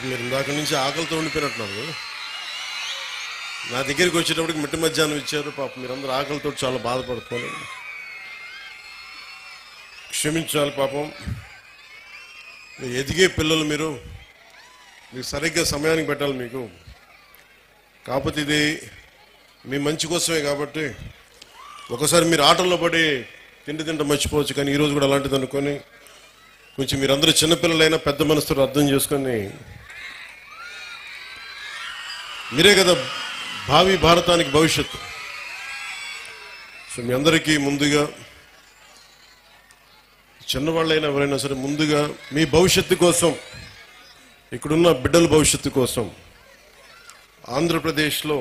మీరు ఇందాక నుంచి ఆకలితో ఉండిపోయినట్టున్నారు. నా దగ్గరికి వచ్చేటప్పటికి మిట్ట మధ్యాహ్నం ఇచ్చారు. పాపం మీరందరూ ఆకలితో చాలా బాధపడుతున్నారు. క్షమించాలి పాపం. మీరు ఎదిగే పిల్లలు, మీరు సరిగ్గా సమయానికి పెట్టాలి మీకు. కాకపోతే ఇది మీ మంచి కోసమే కాబట్టి ఒకసారి మీరు ఆటల్లో పడి తింట మర్చిపోవచ్చు. కానీ ఈరోజు కూడా అలాంటిది అనుకొని కొంచెం మీరందరూ చిన్నపిల్లలైనా పెద్ద మనసుతో అర్థం చేసుకొని, మీరే కదా భావి భారతానికి భవిష్యత్తు. సో మీ అందరికీ ముందుగా, చిన్నవాళ్ళైనా ఎవరైనా సరే, ముందుగా మీ భవిష్యత్తు కోసం, ఇక్కడున్న బిడ్డల భవిష్యత్తు కోసం ఆంధ్రప్రదేశ్లో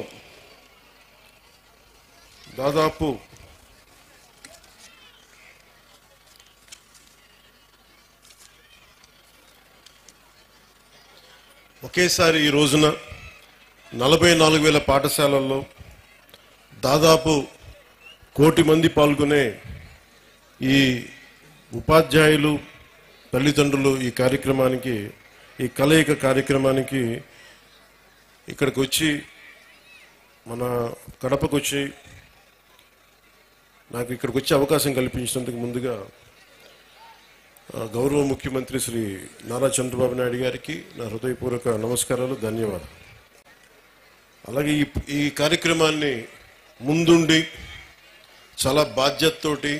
దాదాపు ఒకేసారి ఈ రోజున 44,000 పాఠశాలల్లో దాదాపు 1 కోటి మంది పాల్గొనే ఈ ఉపాధ్యాయులు, తల్లిదండ్రులు ఈ కార్యక్రమానికి, ఈ కలయిక కార్యక్రమానికి ఇక్కడికి వచ్చి, మన కడపకు వచ్చి నాకు ఇక్కడికి వచ్చే అవకాశం కల్పించినందుకు ముందుగా గౌరవ ముఖ్యమంత్రి శ్రీ నారా చంద్రబాబు నాయుడు గారికి నా హృదయపూర్వక నమస్కారాలు, ధన్యవాదాలు. అలాగే ఈ కార్యక్రమాన్ని ముందుండి చాలా బాధ్యతతోటి